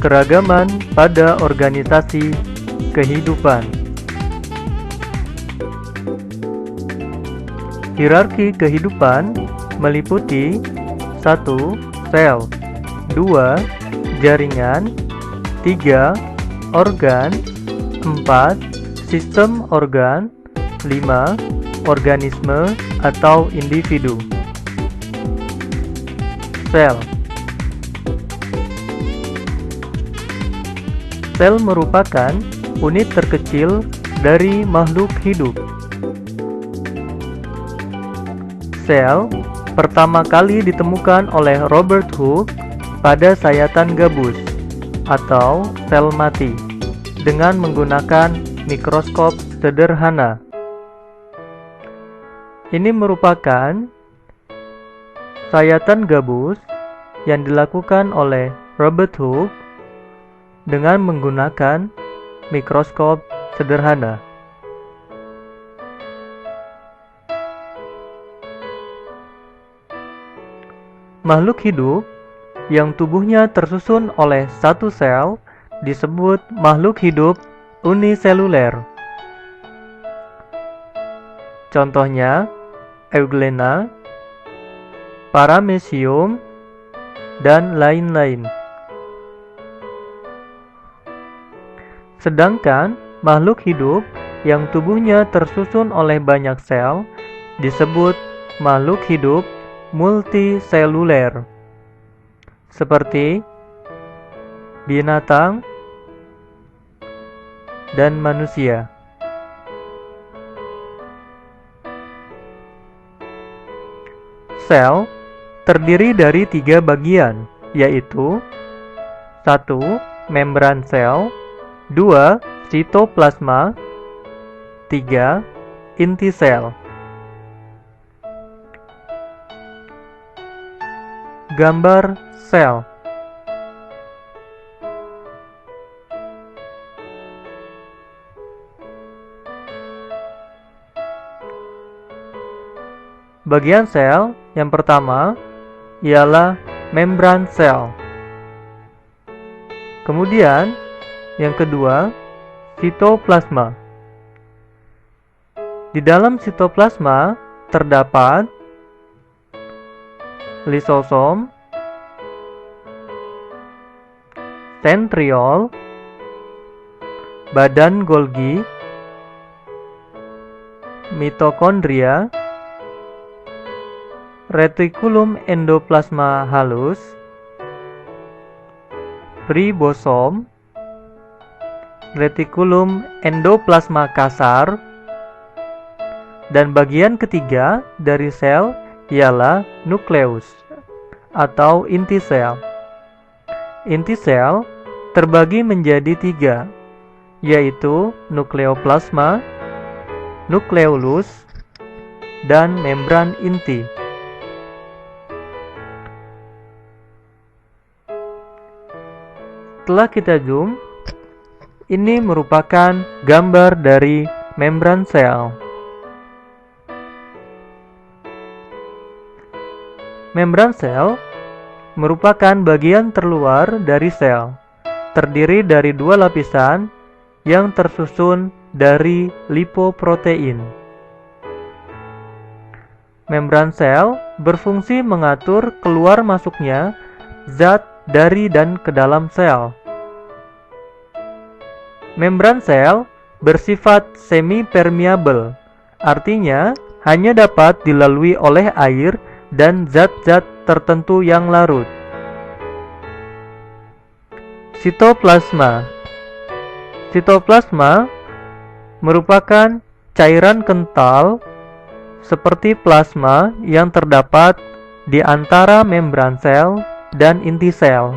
Keragaman pada organisasi kehidupan. Hierarki kehidupan meliputi 1. Sel 2. Jaringan 3. Organ 4. Sistem organ 5. Organisme atau individu. Sel. Sel merupakan unit terkecil dari makhluk hidup. Sel pertama kali ditemukan oleh Robert Hooke pada sayatan gabus atau sel mati dengan menggunakan mikroskop sederhana. Ini merupakan sayatan gabus yang dilakukan oleh Robert Hooke dengan menggunakan mikroskop sederhana. Makhluk hidup yang tubuhnya tersusun oleh satu sel disebut makhluk hidup uniseluler. Contohnya, Euglena, Paramecium, dan lain-lain. Sedangkan makhluk hidup yang tubuhnya tersusun oleh banyak sel disebut makhluk hidup multiseluler, seperti binatang dan manusia. Sel terdiri dari 3 bagian, yaitu 1. Membran sel 2. Sitoplasma 3. Inti sel. Gambar sel. Bagian sel yang pertama ialah membran sel. Kemudian yang kedua, sitoplasma. Di dalam sitoplasma terdapat lisosom, sentriol, badan Golgi, mitokondria, retikulum endoplasma halus, ribosom, retikulum endoplasma kasar, dan bagian ketiga dari sel ialah nukleus atau inti sel. Inti sel terbagi menjadi 3, yaitu nukleoplasma, nukleolus, dan membran inti. Setelah kita zoom, ini merupakan gambar dari membran sel. Membran sel merupakan bagian terluar dari sel, terdiri dari 2 lapisan yang tersusun dari lipoprotein. Membran sel berfungsi mengatur keluar masuknya zat dari dan ke dalam sel. Membran sel bersifat semi-permeable, artinya hanya dapat dilalui oleh air dan zat-zat tertentu yang larut. Sitoplasma. Sitoplasma merupakan cairan kental seperti plasma yang terdapat di antara membran sel dan inti sel.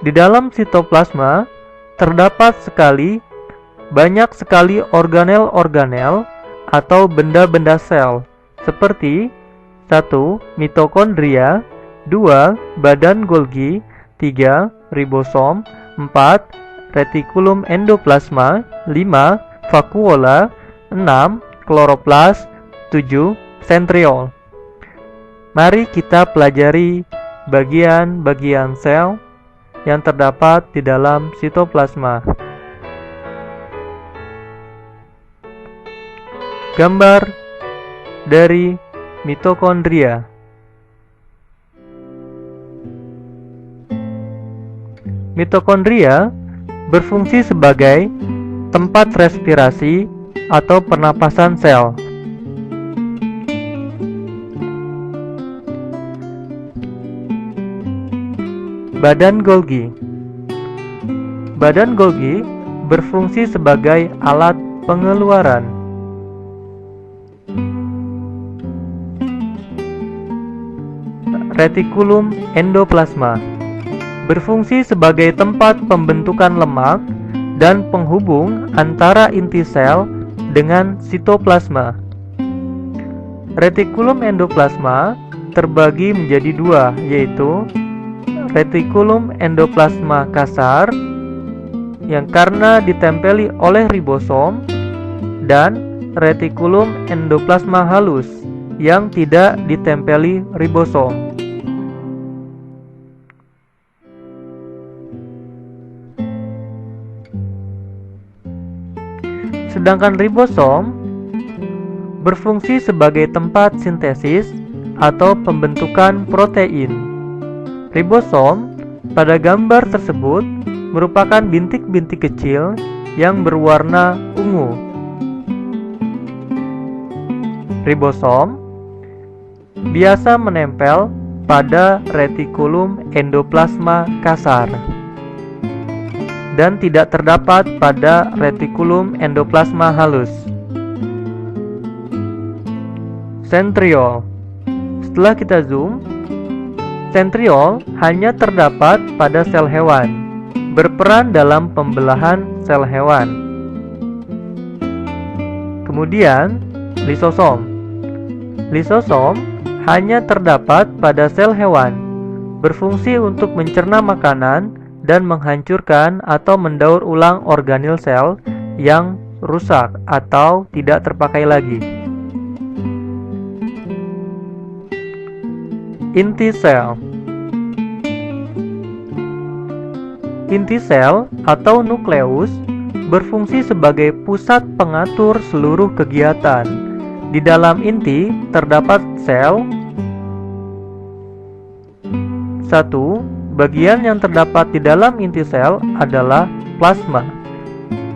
Di dalam sitoplasma terdapat banyak sekali organel-organel atau benda-benda sel seperti 1. Mitokondria 2. Badan Golgi 3. Ribosom 4. Retikulum endoplasma 5. Vakuola 6. Kloroplas 7. Sentriol. Mari kita pelajari bagian-bagian sel yang terdapat di dalam sitoplasma. Gambar dari mitokondria. Mitokondria berfungsi sebagai tempat respirasi atau pernapasan sel. Badan Golgi. Badan Golgi berfungsi sebagai alat pengeluaran. Retikulum endoplasma berfungsi sebagai tempat pembentukan lemak dan penghubung antara inti sel dengan sitoplasma. Retikulum endoplasma terbagi menjadi dua, yaitu retikulum endoplasma kasar yang karena ditempeli oleh ribosom dan retikulum endoplasma halus yang tidak ditempeli ribosom. Sedangkan ribosom berfungsi sebagai tempat sintesis atau pembentukan protein. Ribosom pada gambar tersebut merupakan bintik-bintik kecil yang berwarna ungu. Ribosom biasa menempel pada retikulum endoplasma kasar dan tidak terdapat pada retikulum endoplasma halus. Sentriol. Setelah kita zoom, sentriol hanya terdapat pada sel hewan, berperan dalam pembelahan sel hewan. Kemudian, lisosom. Lisosom hanya terdapat pada sel hewan, berfungsi untuk mencerna makanan dan menghancurkan atau mendaur ulang organel sel yang rusak atau tidak terpakai lagi. Inti sel. Inti sel atau nukleus berfungsi sebagai pusat pengatur seluruh kegiatan. Di dalam inti terdapat sel. 1. Bagian yang terdapat di dalam inti sel adalah plasma,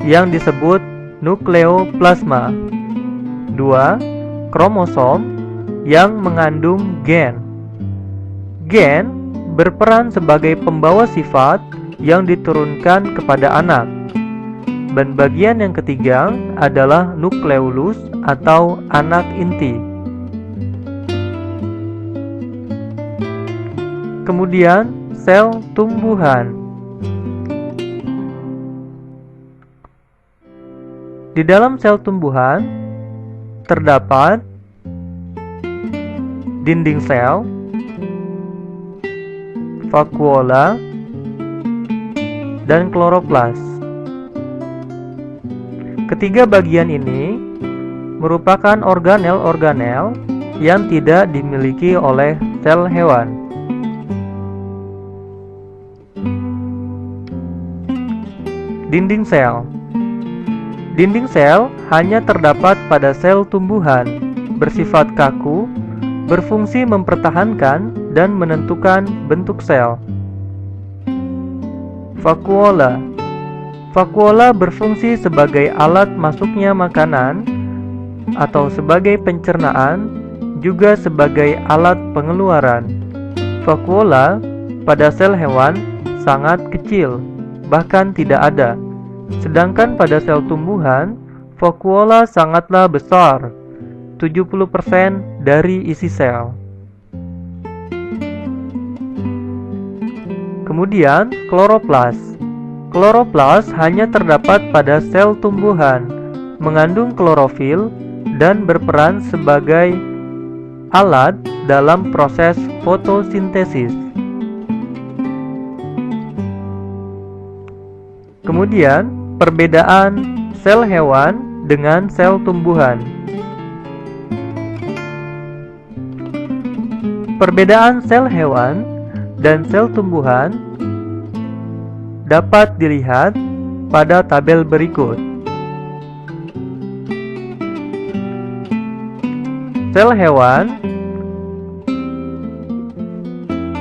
yang disebut nukleoplasma. 2. Kromosom yang mengandung gen. Gen berperan sebagai pembawa sifat yang diturunkan kepada anak. Dan bagian yang ketiga adalah nukleolus atau anak inti. Kemudian sel tumbuhan. Di dalam sel tumbuhan terdapat dinding sel, vakuola, dan kloroplas. Ketiga bagian ini merupakan organel-organel yang tidak dimiliki oleh sel hewan. Dinding sel. Dinding sel hanya terdapat pada sel tumbuhan, bersifat kaku, berfungsi mempertahankan dan menentukan bentuk sel. Vakuola. Vakuola berfungsi sebagai alat masuknya makanan atau sebagai pencernaan, juga sebagai alat pengeluaran. Vakuola pada sel hewan sangat kecil, bahkan tidak ada. Sedangkan pada sel tumbuhan, vakuola sangatlah besar, 70% dari isi sel. Kemudian, kloroplas. Kloroplas hanya terdapat pada sel tumbuhan, mengandung klorofil dan berperan sebagai alat dalam proses fotosintesis. Kemudian, perbedaan sel hewan dengan sel tumbuhan. Perbedaan sel hewan dan sel tumbuhan dapat dilihat pada tabel berikut. Sel hewan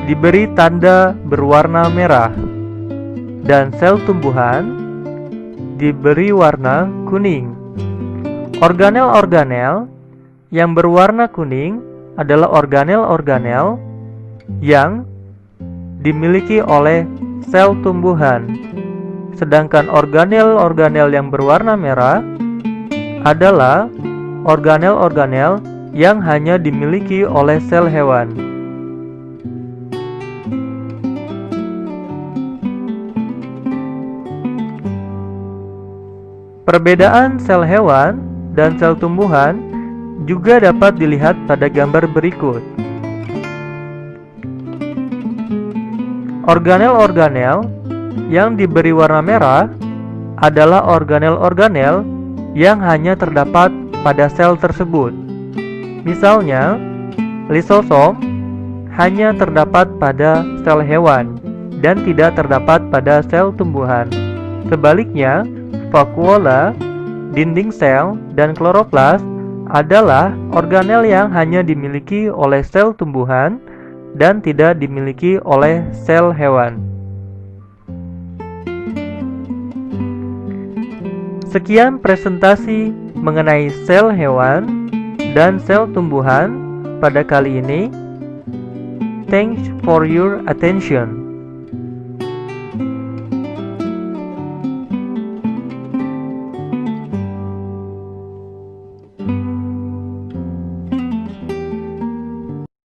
diberi tanda berwarna merah dan sel tumbuhan diberi warna kuning. Organel-organel yang berwarna kuning adalah organel-organel yang dimiliki oleh sel tumbuhan, sedangkan organel-organel yang berwarna merah adalah organel-organel yang hanya dimiliki oleh sel hewan. Perbedaan sel hewan dan sel tumbuhan juga dapat dilihat pada gambar berikut. Organel-organel yang diberi warna merah adalah organel-organel yang hanya terdapat pada sel tersebut. Misalnya, lisosom hanya terdapat pada sel hewan dan tidak terdapat pada sel tumbuhan. Sebaliknya, vakuola, dinding sel, dan kloroplas adalah organel yang hanya dimiliki oleh sel tumbuhan dan tidak dimiliki oleh sel hewan. Sekian presentasi mengenai sel hewan dan sel tumbuhan pada kali ini. Thanks for your attention.